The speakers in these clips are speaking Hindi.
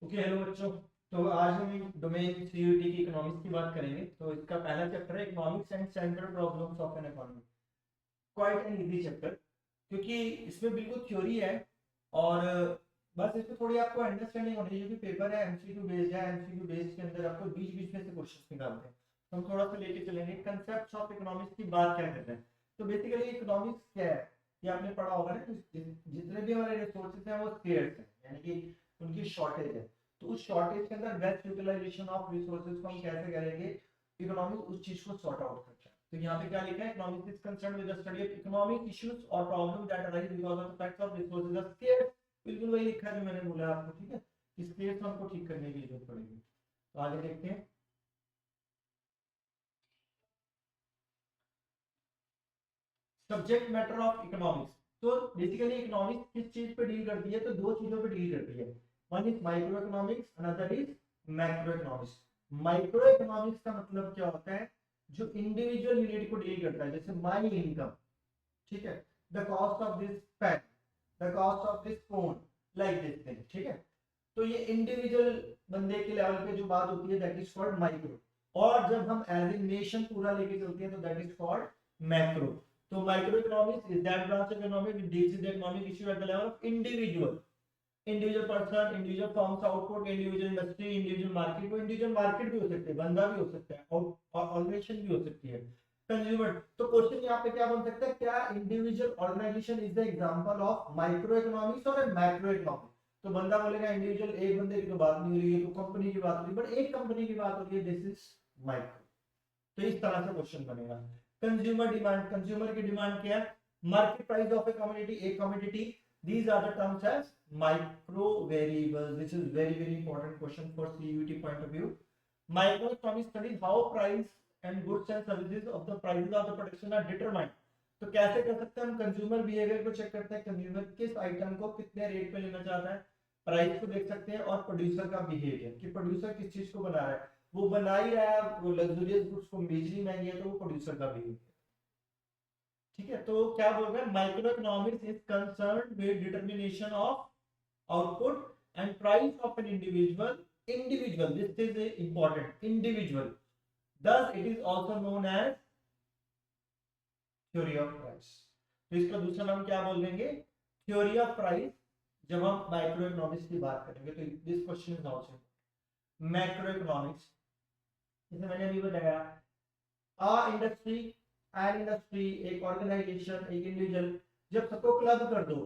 ओके हेलो बच्चों। तो आज हम डोमेन सीयूटी की इकोनॉमिक्स की बात करेंगे। तो इसका पहला चैप्टर है economics and central problems of an economy. Quite an easy chapter, क्योंकि इसमें बिल्कुल थ्योरी है और बस इसमें थोड़ी आपको अंडरस्टैंडिंग होनी चाहिए कि पेपर है एमसीक्यू बेस्ड है। एमसीक्यू बेस्ड के अंदर आपको बीच बीच में से क्वेश्चन निकालते हैं, तो हम थोड़ा सा लेके चलेंगे। कंसेप्ट ऑफ इकोनॉमिक्स की बात क्या करते हैं, तो बेसिकली इकोनॉमिक्स क्या है ये आपने पढ़ा होगा ना। जितने भी हमारे रिसोर्सेज हैं वो स्केर्स हैं, यानी कि उनकी शॉर्टेज है। तो उस शॉर्टेज के अंदर बेस्ट यूटिलाइजेशन ऑफ रिसोर्सेज को हम कैसे करेंगे, इकोनॉमिक्स उस चीज को सॉर्ट आउट करता है। तो यहाँ पे क्या लिखा है, economics is concerned with the study of economic issues और problem that arise because of the facts of resources are scarce. बिल्कुल वही लिखा है जो मैंने बोला आपको, ठीक है। इस स्केर्स हमको ठीक करने की जरूरत पड़ेगी। तो आगे देखते हैं। Subject matter of economics. तो बेसिकली इकोनॉमिक्स किस चीज पे डील करती है, तो दो चीजों पे डील करती है। One is micro economics, another is macro economics. Micro economics का मतलब क्या होता है, जो इंडिविजुअल यूनिट को डील करता है, जैसे माई इनकम, ठीक है, the cost of this pen, the cost of this phone, like this thing, ठीक है। तो ये इंडिविजुअल बंदे के लेवल पे जो बात होती है दैट इज कॉल्ड माइक्रो। और जब हम एज ए नेशन पूरा लेके चलते हैं तो दैट इज कॉल्ड मैक्रो। तो micro economics is that branch of economy which deals with the economic issue at the level of individual, individual person, individual firms output, individual industry, individual market. वो इंडिविजुअल मार्केट भी हो सकते हैं, बंदा भी हो सकता है, और ऑर्गेनाइजेशन भी हो सकती है, कंज्यूमर। तो क्वेश्चन यहाँ पे क्या बन सकता है, क्या individual organisation is the example of micro economics और मैक्रो इकोनॉमिक्स। तो बंदा बोलेगा इंडिविजुअल, एक बंदे की तो बात नहीं हो रही है, तो कंपनी की बात हो रही है, बट एक कंपनी की बात हो रही है, दिस इज माइक्रो। तो इस तरह से क्वेश्चन बनेगा। कंज्यूमर डिमांड, कंज्यूमर की डिमांड क्या है, market price of A commodity. These are the terms as micro variables. This is very very important question for CUT point of view. Microeconomics studies how price and goods and services of the prices of the production are determined. तो कैसे कर सकते हैं हम, कंज्यूमर बिहेवियर को चेक करते हैं, कंज्यूमर किस आइटम को कितने रेट पे लेना चाहता है, प्राइस को देख सकते हैं, और प्रोड्यूसर का बिहेवियर कि प्रोड्यूसर किस चीज को बना रहा है, वो बना ही रहा है, वो लग्जरियस गुड्स को बेचनी महंगी है, तो वो प्रोड्यूसर का बिहेवियर, ठीक है। तो क्या बोल रहे हैं, micro economics is concerned with determination of output and price of an individual, this is important, individual. thus it is also known as theory of price. तो इसका दूसरा नाम क्या बोल देंगे, थ्योरी ऑफ प्राइस। जब हम माइक्रो इकोनॉमिक्स की बात करेंगे तो this question is also macro economics. जैसे मैंने अभी बताया, इंडस्ट्री, एन इंडस्ट्री, एक ऑर्गेनाइजेशन, एक इंडिविजुअल, जब सबको क्लब कर दो,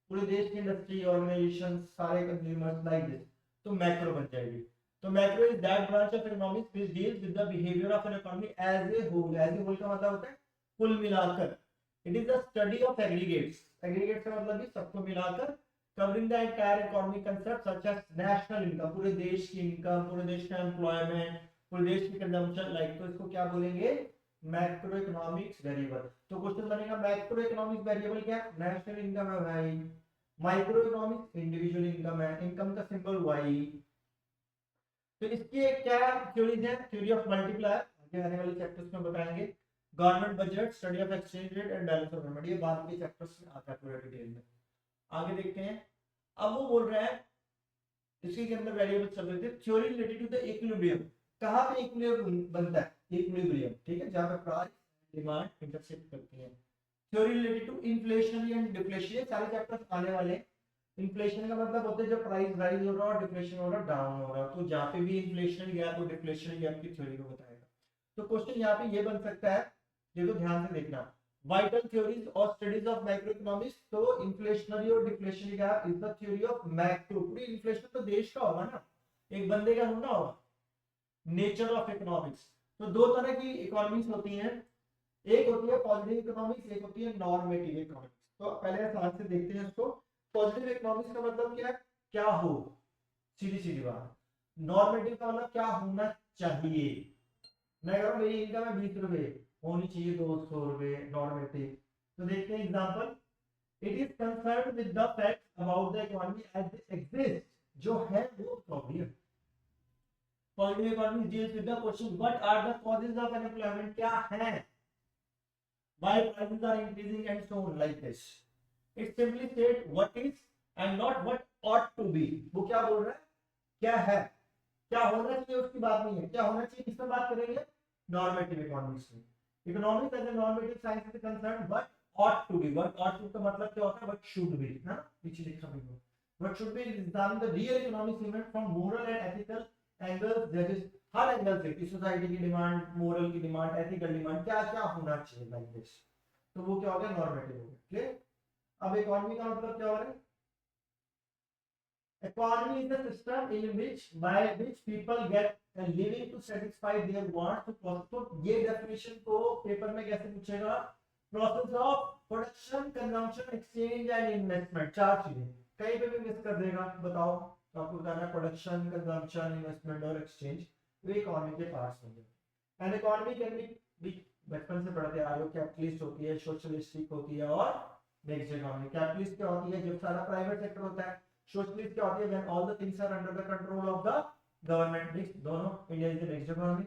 पूरे देश की इंडस्ट्री, ऑर्गेनाइजेशन, सारे कंज्यूमर्स, लाइक दिस, तो मैक्रो बन जाएगी। तो macro is that branch of economics which deals with the behaviour of an economy as a whole. As a whole का मतलब होता है कुल मिलाकर। It is the study of aggregates, aggregates का मतलब भी सबको मिलाकर, covering the entire economic concept such as national income, पूरे देश की इनकम, पूरे देश का एम्प्लॉयमेंट, पूरे देश की कंजम्पशन, लाइक। तो इसको क्या बोलेंगे, मैक्रो इकोनॉमिक्स वेरिएबल। तो क्वेश्चन बनेगा मैक्रो इकोनॉमिक्स वेरिएबल क्या, नेशनल इनकम है भाई। माइक्रो इकोनॉमिक्स इंडिविजुअल इनकम है, इनकम का सिंबल वाई। तो इसकी क्या थ्योरीज है, थ्योरी ऑफ मल्टीप्लायर, आगे आने वाले चैप्टर्स में बताएंगे। Government budget, study of exchange rate and balance of payment, ये बाद के चैप्टर्स में आता है पूरा डिटेल में। आगे देखते हैं। अब वो बोल रहा है, इसी के अंदर वेरिएबल सब लेते हैं, theory related to the equilibrium. कहां पे इक्विलिब्रियम बनता है, इक्विलिब्रियम, ठीक है, जहां पे प्राइस डिमांड इंटरसेक्ट करती है। Theory related to inflation and deflation, ये सारे चैप्टर्स आने वाले हैं। इन्फ्लेशन का मतलब होता है जब प्राइस राइज हो रहा है और डिफ्लेशन हो रहा है, डाउन हो रहा है, तो जहां पे भी इन्फ्लेशनरी गैप और डिफ्लेशनरी गैप की थ्योरी को बताएगा। तो क्वेश्चन यहाँ पे ये बन सकता है, देखो ध्यान से देखना, वाइटल थ्योरीज और स्टडीज ऑफ मैक्रो इकोनॉमिक्स। तो इन्फ्लेशनरी और deflationary gap is the theory of macro. पूरी इन्फ्लेशन तो देश का होगा ना, एक बंदे का होना होगा। नेचर ऑफ इकोनॉमिक्स, तो दो तरह की इकोनॉमिक्स होती हैं, एक होती है पॉजिटिव इकोनॉमिक्स, एक होती है नॉर्मेटिव इकोनॉमिक्स। तो पहले आसान से देखते हैं इसको। पॉजिटिव इकोनॉमिक्स का मतलब क्या है, क्या हो, सीधी सीधी बात। नॉर्मेटिव का मतलब क्या होना चाहिए। मैं कह रहा हूँ मेरी इनकम है 20 रुपए, होनी चाहिए 200 रुपए, नॉर्मेटिव। तो देखते हैं example. It is concern with the fact about the economy as it exist, जो है वो problem. Positive economics deals with the question what are the causes of unemployment, क्या है, why prices are increasing and so on, like this. It simply state what is and not what ought to be. वो क्या बोल रहा है, क्या है, क्या होना चाहिए उसकी बात नहीं है, क्या होना चाहिए किसमें बात करेंगे, नॉर्मेटिव इकोनॉमिक्स में। Economics as a normative science is concerned what ought to be, what ought to का मतलब क्या होता है, what should be, है ना, पीछे लिखा भी है, what should be examine the real economic movement from moral and ethical angles, that is her angle से, कि सोसाइटी की डिमांड, मोरल की डिमांड, एथिकल डिमांड, क्या क्या होना चाहिए लाइक दिस, तो वो क्या हो गया, नॉर्मेटिव हो गया, क्लियर। अब इकोनॉमी का मतलब क्या हो रहा है, economy is a system in which by which people get a living to satisfy their wants, तो ये डेफिनेशन को पेपर में कैसे पूछेगा, process of production, consumption, exchange and investment, चार चीजें, कहीं पे भी मिस कर देगा बताओ, तो आपको बताना है प्रोडक्शन, कंजम्पशन, इन्वेस्टमेंट और एक्सचेंज, वे इकोनॉमी के पार्ट्स होंगे। एंड इकोनॉमी कैन बी, बचपन से पढ़ते आ रहे हो, कैपिटलिस्ट होती है, सोशलिस्टिक होती है और मिक्स्ड इकोनॉमी। कैपिटलिस्ट क्या होती है, जब सारा प्राइवेट सेक्टर होता है, सोशलिस्ट क्या होती है, when all the things are under the control of the government. Mix दोनों, India is the mixed economy.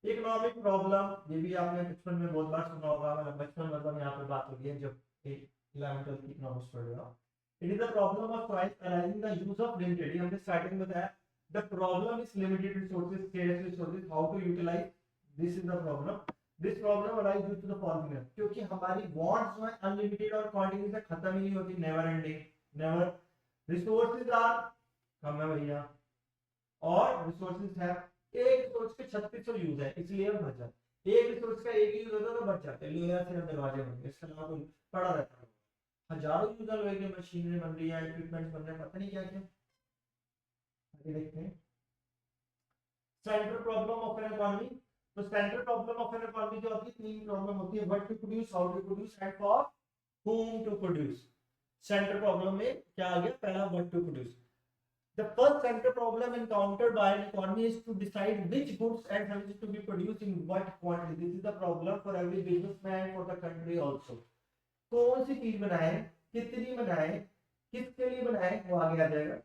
Economic problem, ये भी आपने बचपन में बहुत बार सुना होगा, मतलब बचपन मतलब यहाँ पे बात होगी है जब 11th 12th की इकोनॉमिक्स पढ़ रहे हो। It is the problem of choice arising the use of limited, हमने स्टार्टिंग में बताया, the problem is limited resources, scarce resources, how to utilize, this is the problem. This problem arise due to the following, क्योंकि हमारी वांट्स जो है अनलिमिटेड और क्वांटिटी से खत्म ही नहीं होती, never ending, never. Resources are कम है भैया, और रिसोर्सेज है, एक रिसोर्स के 3600 यूज है, इसलिए हम बच जाते, एक रिसोर्स का एक यूज होता तो बच जाते, लोहे से दरवाजे बन गए, इसके अलावा कोई पड़ा रहता है, हजारों यूज लोहे की मशीनरी बन रही है, इक्विपमेंट बन रहे हैं, पता नहीं क्या क्या। आगे देखते हैं central problem of an economy. तो central problem of an economy जो होती है, तीन प्रॉब्लम होती है, what to produce, how to produce and for whom to produce। Central problem में क्या आ गया, पहला what to produce. The first central problem encountered by an economy is to decide which goods and services to be produced in what quantity. This is the problem for every businessman, for the country also. कौन सी चीज बनाए, कितनी बनाए, किसके लिए बनाए, वो आगे आ जाएगा।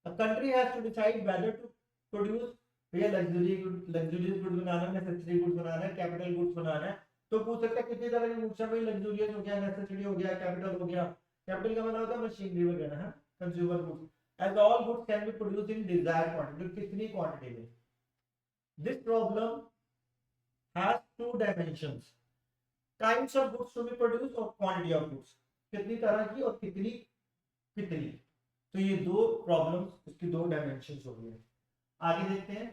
A country has to decide whether to produce, भैया लग्जरियस गुड्स बनाना है, नेसेसरी गुड्स बनाना है, कैपिटल गुड्स बनाना है, तो पूछ सकता है कितनी तरह के गुड्स है भाई, लग्जरियस हो गया, नेसेसरी हो गया, कैपिटल हो गया। कैपिटल का मतलब होता है मशीनरी वगैरह है, consumer goods. As all goods can be produced in desired quantity, कितनी quantity में। This problem has two dimensions, types of goods to be produced और quantity of goods, कितनी तरह की और कितनी कितनी। तो ये दो प्रॉब्लम्स, इसकी दो डायमेंशंस हो गई। आगे देखते हैं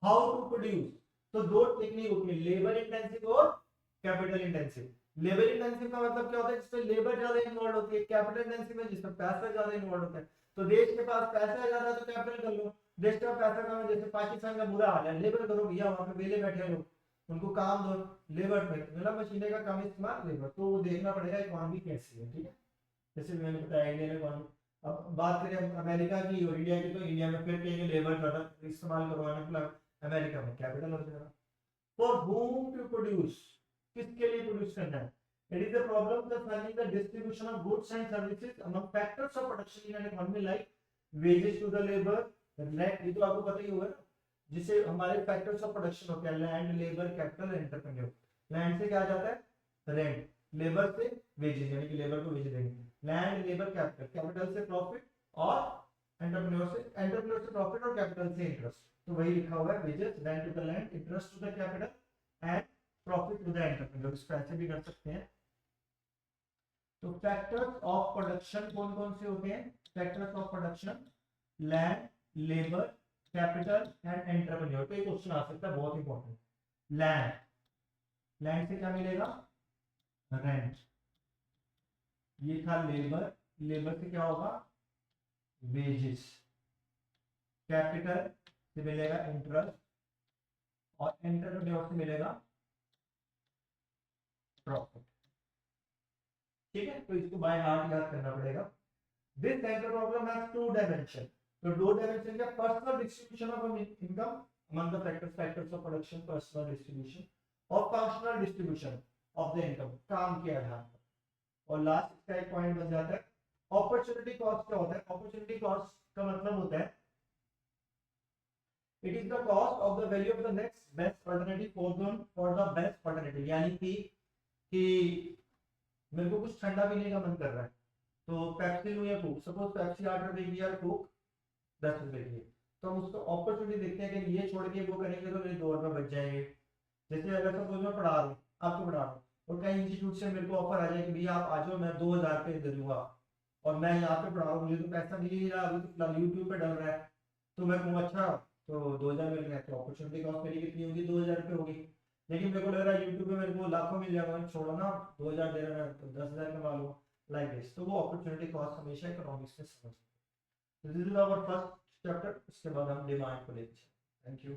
हाउ टू प्रोड्यूस। तो दो टेक्निक होती है, लेबर इंटेंसिव और कैपिटल इंटेंसिव। लेबर इंटेंसिव का मतलब क्या होता है, जिसमें लेबर ज्यादा इन्वॉल्व होती है, कैपिटल इंटेंसिव में जिसमें पैसा ज्यादा इन्वॉल्व होता है। तो देश के पास पैसा ज्यादा है तो कैपिटल कर लो, देश का पैसा कम है, जैसे पाकिस्तान का बुरा हाल है, लेबर करो भैया, वहां पे वेले बैठे लोग, उनको काम दो, लेबर में मतलब मशीनें का कम इस्तेमाल, लेबर। तो वो देखना पड़ेगा इकोनॉमी कैसी है, ठीक है। जैसे मैंने बताया इंडियन इकोनॉमी, अब बात करें अमेरिका की और इंडिया की, तो इंडिया में फिर कहीं लेबर ज्यादा इस्तेमाल करवाने मतलब अमेरिका में कैपिटल हो जाएगा। फॉर whom टू प्रोड्यूस, किसके लिए प्रोड्यूस करना है। It is a problem concerning the distribution of goods and services among factors of production in an economy like wages to the labor, rent, ये तो आपको पता ही होगा ना, जिसे हमारे फैक्टर्स ऑफ प्रोडक्शन होते हैं, land, labour, capital, entrepreneur. Land से क्या आ जाता है, रेंट, लेबर से वेजेस, यानी कि लेबर को वेज देंगे, लैंड, लेबर, कैपिटल, कैपिटल से प्रॉफिट और एंटरप्रेन्योर से प्रॉफिट और कैपिटल से इंटरेस्ट। तो वही लिखा हुआ है, wages, rent to the land, interest to the capital and profit to the entrepreneur. इसको ऐसे भी कर सकते हैं। तो फैक्टर्स ऑफ प्रोडक्शन कौन कौन से होते हैं, factors of production, land, labour, capital and entrepreneur. तो एक क्वेश्चन आ सकता है बहुत इंपॉर्टेंट, लैंड, लैंड से क्या मिलेगा, रेंट, ये था लेबर, लेबर से क्या होगा, वेजेस, कैपिटल से मिलेगा इंटरेस्ट और एंटरप्रेन्योर से मिलेगा प्रॉफिट, ठीक है। तो इसको बाय हार्ट याद करना पड़ेगा। This central problem has two dimension. तो दो डायमेंशन का, personal distribution of income among the factors of production, personal distribution, और functional distribution of the income, काम के आधार पर। और लास्ट इसका एक पॉइंट बन जाता है अपॉर्चुनिटी कॉस्ट। क्या होता है अपॉर्चुनिटी कॉस्ट का मतलब होता है it is the cost of the value of the next best alternative for the best alternative. यानी कि मेरे को कुछ ठंडा पीने का मन कर रहा है, तो पेप्सी लूं या कोक, सपोज पेप्सी 8 रुपए की और कोक 10 रुपए की है, तो हम उसको अपॉर्चुनिटी देखते हैं कि ये छोड़ के वो करेंगे तो मेरे 2 रुपए बच जाएंगे। जैसे अगर सपोज मैं पढ़ा रहा हूँ, आपको पढ़ा रहा हूँ और कई इंस्टीट्यूट से मेरे को ऑफर आ जाए कि भैया आप आ जाओ, मैं 2,000 रुपये दे दूंगा और मैं यहाँ पे पढ़ा रहा हूँ, मुझे तो पैसा मिल ही नहीं रहा, अभी तो फिलहाल यूट्यूब पे डल रहा है, तो मैं कहूँगा अच्छा तो 2,000 मिल रहा है, तो अपॉर्चुनिटी कॉस्ट मेरी कितनी होगी, 2,000 रुपये होगी। लेकिन मेरे को लग रहा है यूट्यूब पे मेरे को लाखों मिल जाएगा, छोड़ो ना 2,000 दे रहा है तो 10,000 कमा लो, लाइक दिस। तो वो अपॉर्चुनिटी कॉस्ट हमेशा इकोनॉमिक्स में समझ। This is our first chapter, इसके बाद हम डिमांड को लेते हैं। Thank you.